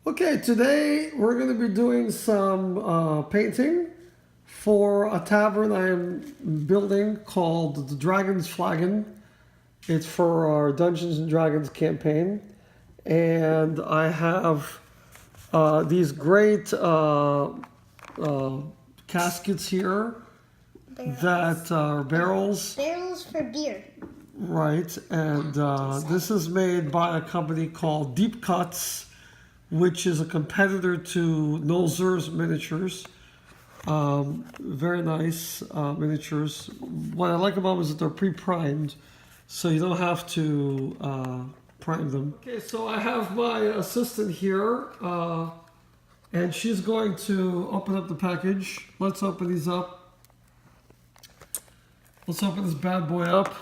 Okay, today we're going to be doing some painting for a tavern I am building called the Dragon's Flagon. It's for our Dungeons and Dragons campaign, and I have these great uh, caskets here that are barrels, Barrels for beer. right? And this is made by a company called Deep Cuts, which is a competitor to Nolzur's miniatures. Very nice miniatures. What I like about them is that they're pre-primed, so you don't have to prime them. Okay, so I have my assistant here, and she's going to open up the package. Let's open these up. Let's open this bad boy up.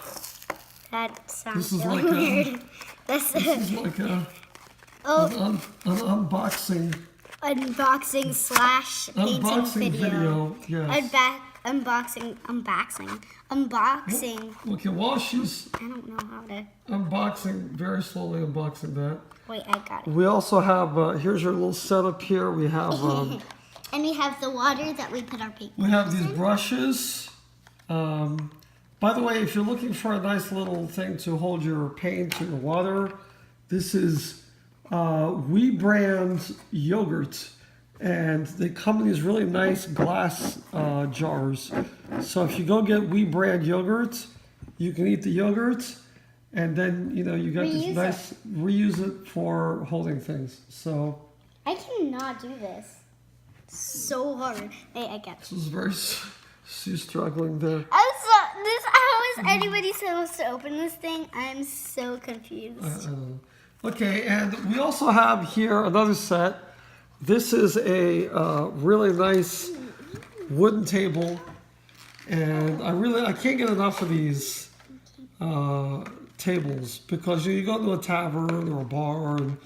That sounds This is so like weird. this is like an unboxing. Unboxing slash painting Unboxing video, yes. Unboxing. Okay, while she's I don't know how to. unboxing, very slowly unboxing that. Wait, I got it. We also have, here's your little setup here. We have And we have the water that we put our paint. we have these brushes. By the way, if you're looking for a nice little thing to hold your paint or your water, this is We brand yogurt, and they come in these really nice glass jars. So if you go get We brand yogurt, you can eat the yogurt, and then you got this nice reuse it for holding things. So I cannot do this. So hard. Hey, I got it. this is very. She's struggling there. How is anybody supposed to open this thing? I'm so confused. Okay, and we also have here another set. This is a really nice wooden table, and I can't get enough of these tables because you go to a tavern or a bar, and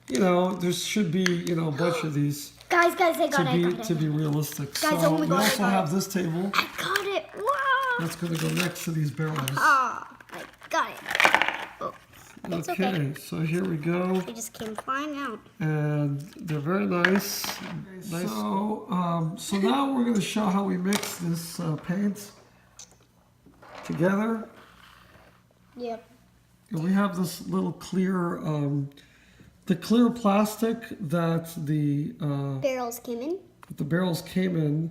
there should be a bunch of these. Guys, I got it. To be realistic. Guys, so oh my we God, also have this table. I got it. Wow. That's going to go next to these barrels. Ah, I got it. Oh, it's okay. So here we go. They just came flying out. And they're very nice. So now we're going to show how we mix this paint together. Yep. And we have this little clear, the clear plastic that the Barrels came in.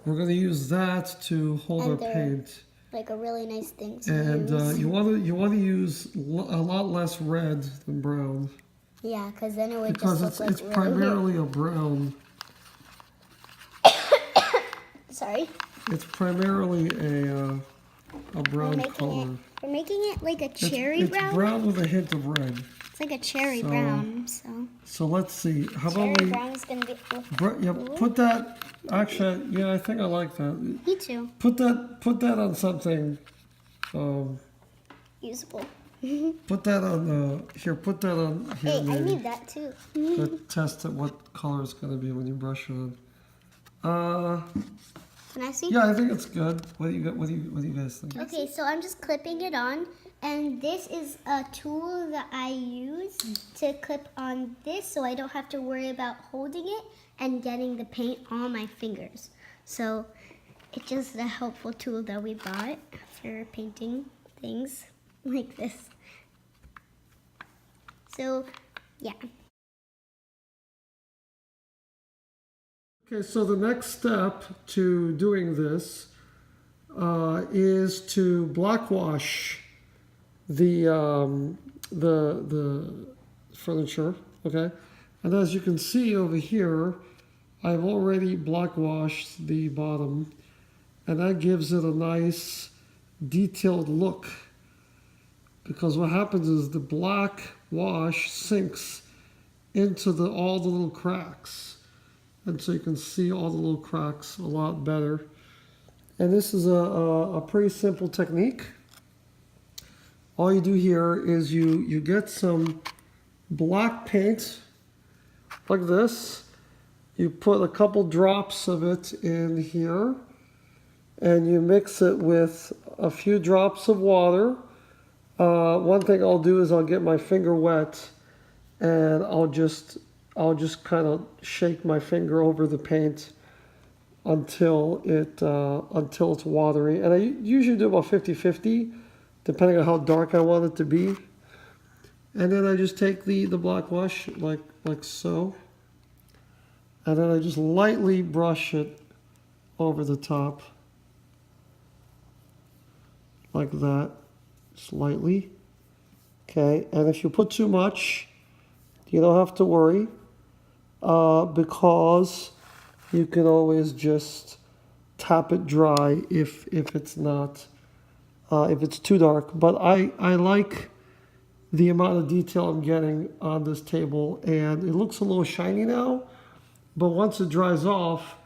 We're going to use that to hold And our they're paint. like a really nice thing to And use. you want to use a lot less red than brown. Yeah, because then it would Because just look it's like primarily a brown. Sorry. It's primarily a brown color. We're making it like a cherry it's brown. brown with a hint of red. It's like a cherry brown. So let's see. How Cherry about we? brown is gonna be. Put that. Actually, yeah, I think I like that. Me too. Put that on something. Usable. Put that on here. Put that on here. Hey, I maybe. need that too. To test it, what color it's going to be when you brush it on. Can I see? Yeah, I think it's good. What do you guys think? Okay, so I'm just clipping it on, and this is a tool that I use to clip on this, so I don't have to worry about holding it and getting the paint on my fingers. So it's just a helpful tool that we bought for painting things like this. So, yeah. Okay, so the next step to doing this is to black wash the furniture. Okay, and as you can see over here, I've already black washed the bottom, and that gives it a nice detailed look. Because what happens is the black wash sinks into all the little cracks. And so you can see all the little cracks a lot better. And this is a pretty simple technique. All you do here is you get some black paint like this. You put a couple drops of it in here, and you mix it with a few drops of water. One thing I'll do is I'll get my finger wet, and I'll just I'll just kind of shake my finger over the paint until it's watery. And I usually do about 50-50, depending on how dark I want it to be. And then I just take the black wash like so. And then I just lightly brush it over the top. Like that. Just lightly. Okay, and if you put too much, you don't have to worry. Because you can always just tap it dry if it's not, if it's too dark. But I like the amount of detail I'm getting on this table, and it looks a little shiny now, but once it dries off,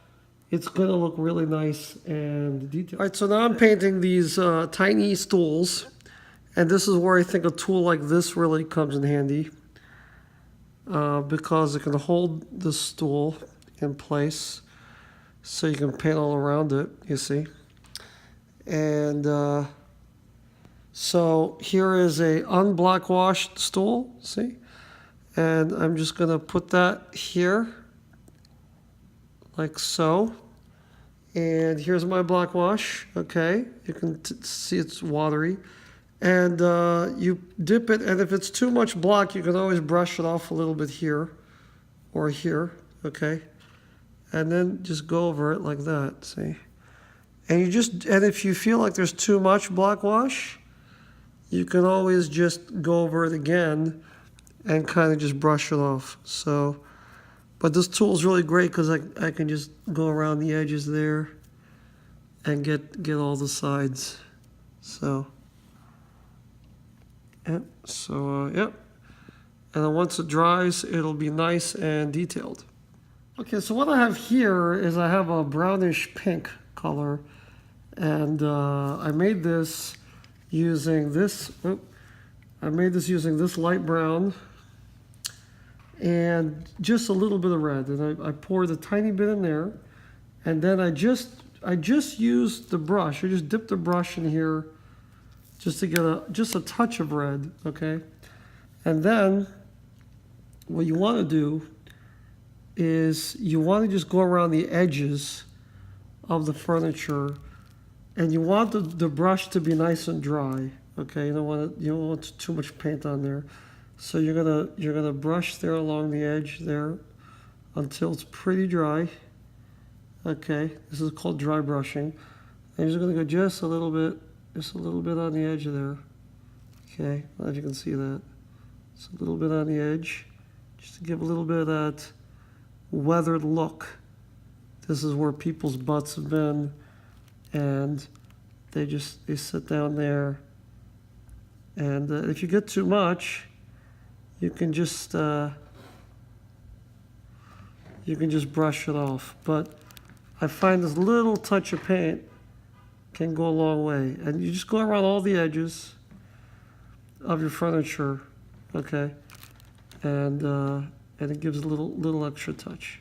it's gonna look really nice and detailed. All right, so now I'm painting these tiny stools, and this is where I think a tool like this really comes in handy, because it can hold the stool in place, so you can paint all around it, you see. And so here is a unblackwashed stool, see? And I'm just gonna put that here, like so. And here's my black wash, okay? You can see it's watery. And you dip it, and if it's too much black, you can always brush it off a little bit here or here, okay? And then just go over it like that, see? And if you feel like there's too much black wash, you can always just go over it again and kind of just brush it off. So, but this tool is really great because I can just go around the edges there and get all the sides. So, yep. So, yep. And then once it dries, it'll be nice and detailed. Okay, so what I have here is I have a brownish pink color, and I made this using this. I made this using this light brown and just a little bit of red, and I poured a tiny bit in there, and then I just used the brush. I just dipped the brush in here just to get just a touch of red, okay? And then what you want to do is you want to just go around the edges of the furniture, and you want the brush to be nice and dry, okay? You don't want too much paint on there. So you're gonna brush there along the edge there until it's pretty dry. Okay, this is called dry brushing. And you're just gonna go just a little bit on the edge there. Okay, I don't know if you can see that. Just a little bit on the edge, just to give a little bit of that weathered look. This is where people's butts have been, and they sit down there. And if you get too much, you can just brush it off. But I find this little touch of paint can go a long way. And you just go around all the edges of your furniture, okay? And it gives a little extra touch.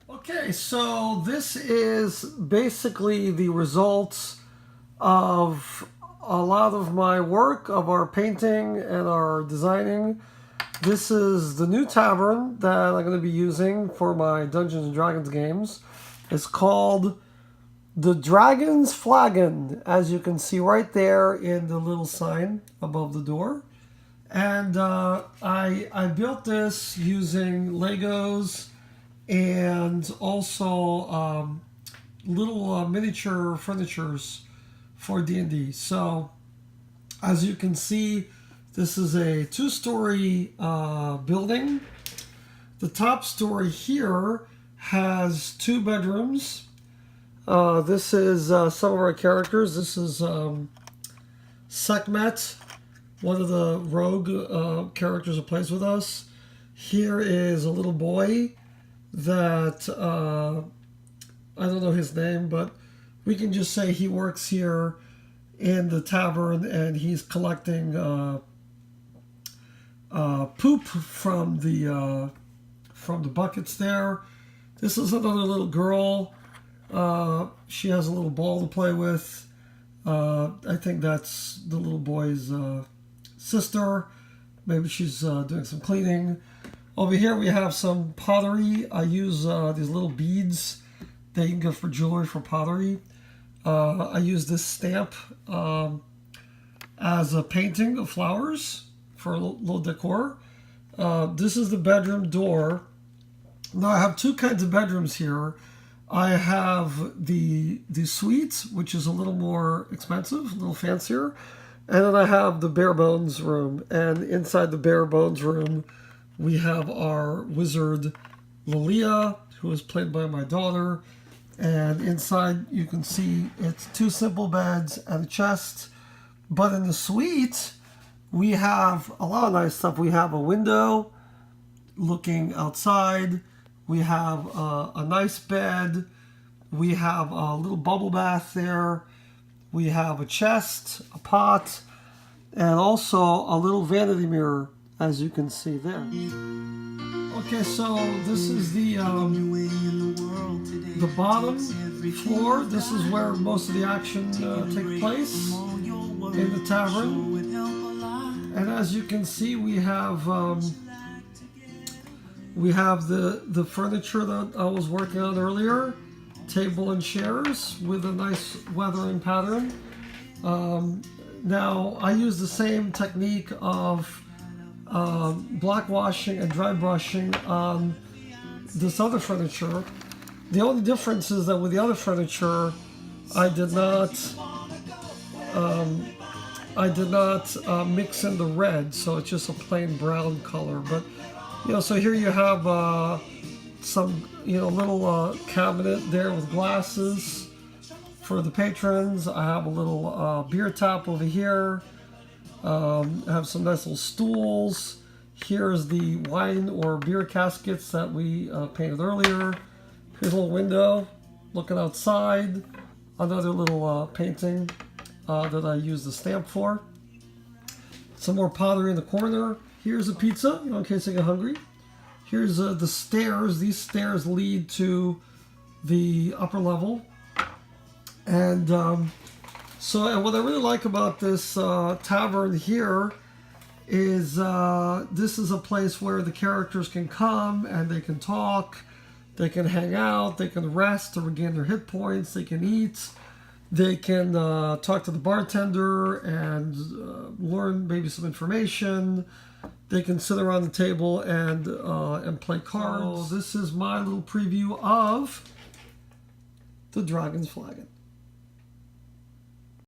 Okay, so this is basically the results of a lot of my work, of our painting and our designing. This is the new tavern that I'm going to be using for my Dungeons & Dragons games. It's called the Dragon's Flagon, as you can see right there in the little sign above the door. And I built this using Legos and also little miniature furnitures for D&D. So, as you can see, this is a 2-story building. The top story here has 2 bedrooms. This is some of our characters. This is Sekhmet, one of the rogue characters who plays with us. Here is a little boy that I don't know his name, but we can just say he works here in the tavern, and he's collecting poop from the buckets there. This is another little girl. She has a little ball to play with. I think that's the little boy's sister. Maybe she's doing some cleaning. Over here we have some pottery. I use these little beads that you can get for jewelry for pottery. I use this stamp as a painting of flowers for a little decor. This is the bedroom door. Now I have two kinds of bedrooms here. I have the suite, which is a little more expensive, a little fancier. And then I have the bare bones room. And inside the bare bones room, we have our wizard Lilia, who is played by my daughter. And inside you can see it's two simple beds and a chest. But in the suite, we have a lot of nice stuff. We have a window looking outside. We have a nice bed. We have a little bubble bath there. We have a chest, a pot, and also a little vanity mirror, as you can see there. Okay, so this is the bottom floor. This is where most of the action takes place in the tavern. And as you can see, we have the furniture that I was working on earlier, table and chairs with a nice weathering pattern. Now I use the same technique of black washing and dry brushing on this other furniture. The only difference is that with the other furniture, I did not mix in the red, so it's just a plain brown color. But so here you have some little cabinet there with glasses for the patrons. I have a little beer tap over here. I have some nice little stools. Here's the wine or beer caskets that we painted earlier. Here's a little window looking outside. Another little painting that I use the stamp for. Some more pottery in the corner. Here's a pizza, in case I get hungry. Here's the stairs. These stairs lead to the upper level. And and what I really like about this tavern here is this is a place where the characters can come and they can talk, they can hang out, they can rest to regain their hit points, they can eat, they can talk to the bartender and learn maybe some information. They can sit around the table and play cards. So this is my little preview of the Dragon's Flagon.